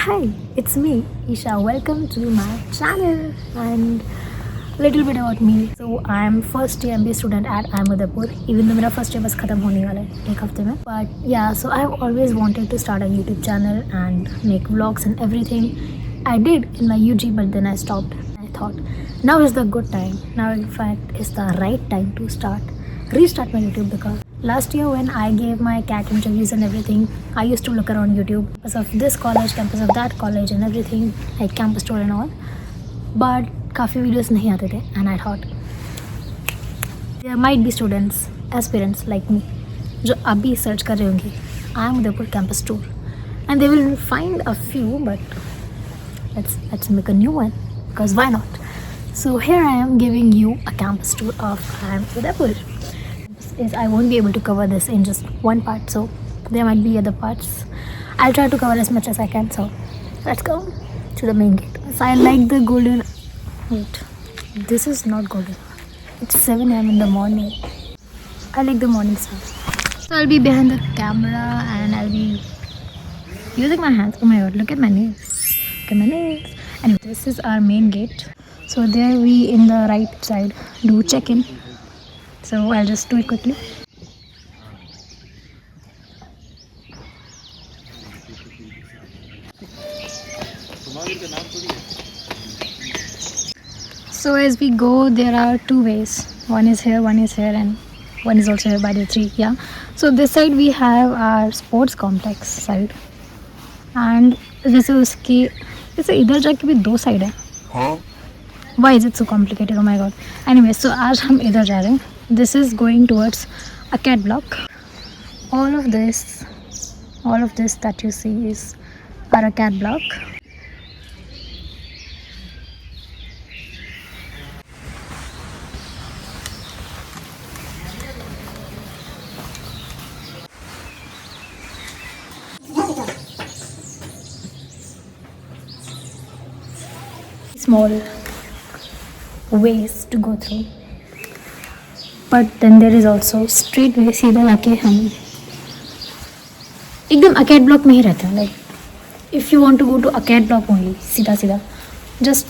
Hi, it's me, Isha. Welcome to my channel and little bit about me. So I'm first year MBA student at Ahmedapur. Even though मेरा first year बस खत्म होने वाला है एक हफ्ते में. But yeah, so I've always wanted to start a YouTube channel and make vlogs and everything. I did in my UG, but then I stopped. I thought now is the good time. Now in fact is the right time to restart my YouTube because last year when I gave my CAT interviews and everything, I used to look around YouTube because of this college, campus of that college and everything, like campus tour and all. But काफ़ी videos नहीं आते थे and I thought there might be students, aspirants like me जो अभी search कर रहे होंगे Ahmedapur campus tour and they will find a few but let's make a new one because why not? So here I am giving you a campus tour of Ahmedapur. I won't be able to cover this in just one part, so there might be other parts. I'll try to cover as much as I can. So let's go to the main gate. So I like the golden. Wait, this is not golden. It's 7 a.m. in the morning. I like the morning sun. So I'll be behind the camera and I'll be using my hands. Oh my god, look at my nails. Look at my nails. Anyway, this is our main gate. So there we in the right side do check-in. So I'll just do it quickly. So as we go, there are two ways. One is here, and one is also here by the tree. Yeah. So this side we have our sports complex side, and जैसे उसकी जैसे इधर जाके भी दो side है. Why is it so complicated? Oh my god. Anyway, so आज हम इधर जा रहे हैं. This is going towards a cat block. All of this that you see is our cat block. Small ways to go through. But then there is also straight way. सीधा जाके हम एकदम अकेड ब्लॉक में ही रहते हैं. Like if you want to go to acad block only सीधा just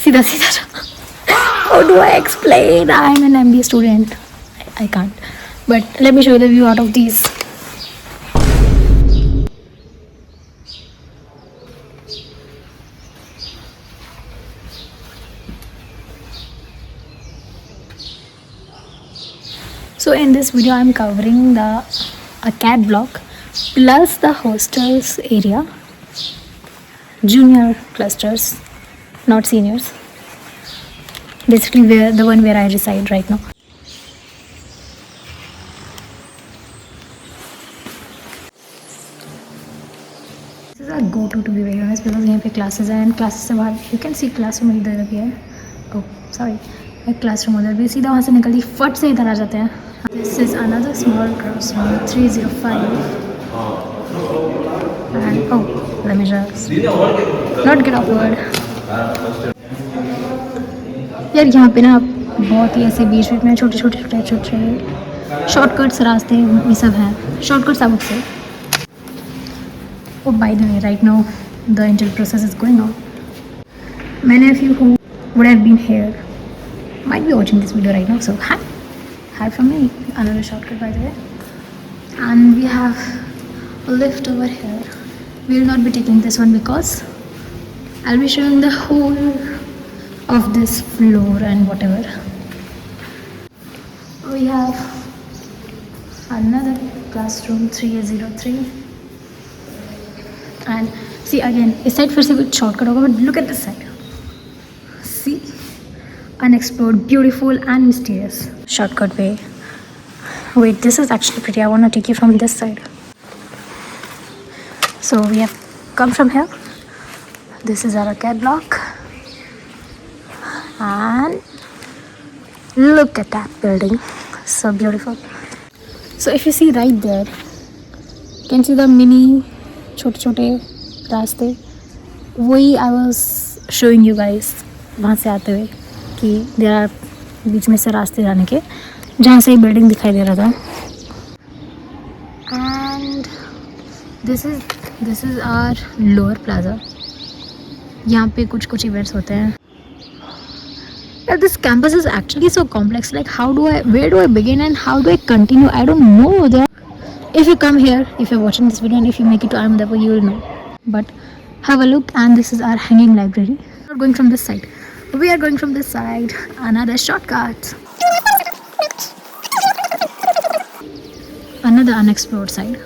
सीधा how do I explain? I am an MBA student. I can't. But let me show you the view out of these. So in this video I'm covering the ACAD block plus the hostels area, junior clusters, not seniors, basically the one where I reside right now. This is a go-to be very honest because यहाँ पे classes हैं and classes से बाहर you can see classroom इधर भी है. Oh sorry, एक classroom उधर भी. सीधा वहाँ से निकलती फट से इधर आ जाते हैं. This is another small classroom 305 and oh let me just not get awkward. यार यहाँ पे ना बहुत ही ऐसे बीच में छोटे शॉर्टकट्स रास्ते ये सब हैं. Shortcuts I would say. Oh by the way, right now the interview process is going on. Many of you who would have been here might be watching this video right now, so hi from me, another shortcut by the way. And we have a lift over here. We will not be taking this one because I'll be showing the whole of this floor and whatever. We have another classroom 303 and see again इस side फिर से कुछ shortcut होगा but look at this side. See, unexplored, beautiful and mysterious shortcut way. Wait, this is actually pretty. I want to take you from this side. So we have come from here. This is our ACAD block and look at that building, so beautiful. So if you see right there, you can see the mini छोटे रास्ते. वही I was showing you guys वहाँ से आते हुए कि there are बीच में से रास्ते जाने के जहाँ से बिल्डिंग दिखाई दे रहा था. And this is this is our lower plaza. यहाँ पे कुछ कुछ इवेंट्स होते हैं. Yeah, this campus is actually so complex. Like, where do I begin and how do I continue? I don't know. If you come here, if you're watching this video and if you make it to Ahmedabad, you will know. But have a look, and this is our hanging library. We're not going from this side. We are going from this side. Another shortcut. Another unexplored side.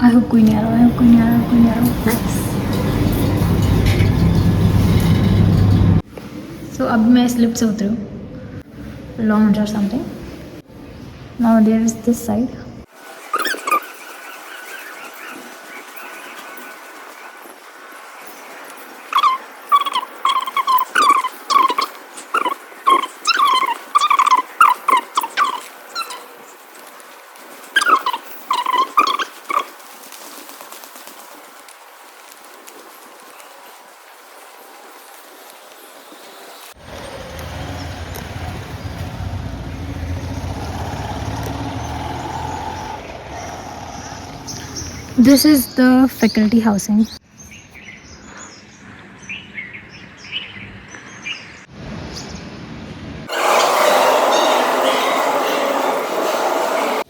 I hope कोई नहीं आ रहा. I hope कोई नहीं आ रहा. कोई नहीं आ रहा. Nice. So अब मैं इस लिफ्ट से उतरी हूँ. Lounge or something. Now there is this side. This is the faculty housing.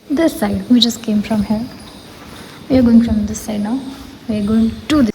This side, we just came from here. We are going from this side now. We are going to this.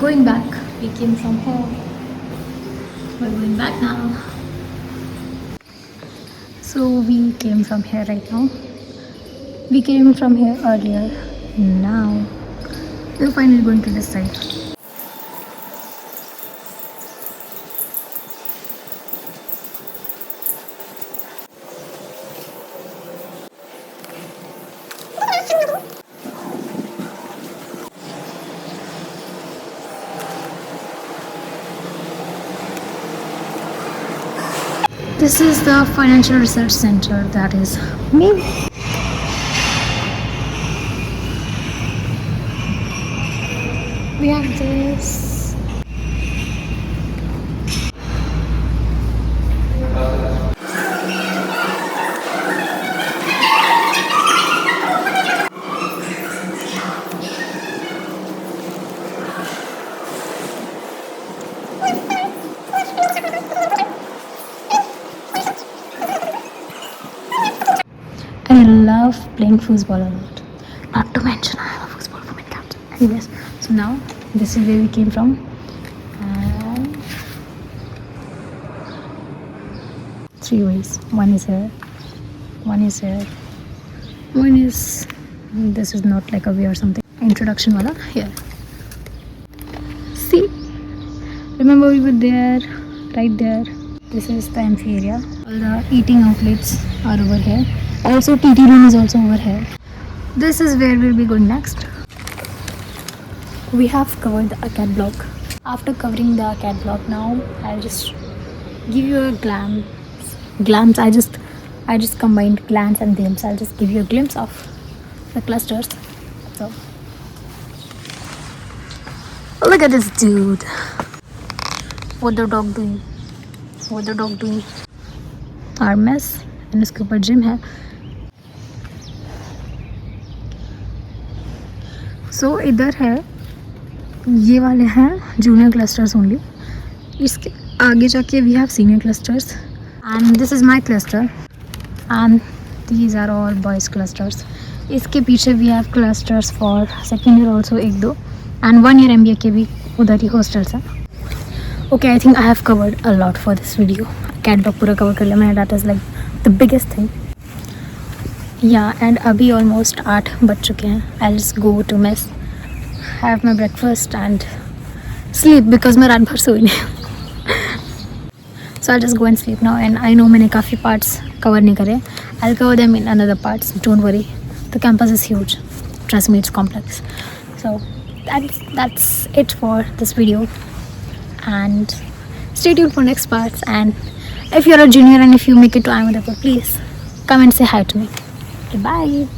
Going back, we came from here. We're going back now. So we came from here right now. We came from here earlier. Now we're finally going to this side. This is the Financial Research Center, that is me. We have this. I love playing foosball a lot. Not to mention I am a foosball woman captain. Anyways, so now this is where we came from. And 3 ways. One is here. One is here. One is... This is not like a way or something. Introduction wala here. See? Remember we were there, right there. This is the amphi area. All the eating outlets are over here. Also TT room is also over here. This is where we'll be going next. We have covered the arcade block. After covering the arcade block, now I'll just give you a glance. I just combined glance and glimpse. I'll just give you a glimpse of the clusters. So look at this dude. What the dog doing? What the dog doing? Our mess. And उसके ऊपर gym है. सो इधर है, ये वाले हैं junior clusters only. इसके आगे जाके we have senior clusters and this is my cluster and these are all boys clusters. इसके पीछे we have clusters for second year also, 1-2, and 1 year MBA के भी उधर ही हॉस्टल्स हैं. Okay, I think I have covered a lot for this video. Catalogue पूरा cover कर लिया मैंने. That is like the biggest thing. या एंड अभी ऑलमोस्ट 8 बज चुके हैं. आई just go to mess, have my breakfast and sleep because मैं रात भर सोई नहीं. So I'll just go and sleep now, and I know मैंने काफ़ी parts cover नहीं करे. I'll cover them in another parts. Don't worry. The campus is huge. Trust me, it's complex. So that's it for this video. And stay tuned for next parts. And if you're a junior and if you make it to Ahmedabad, please come and say hi to me. Okay, bye.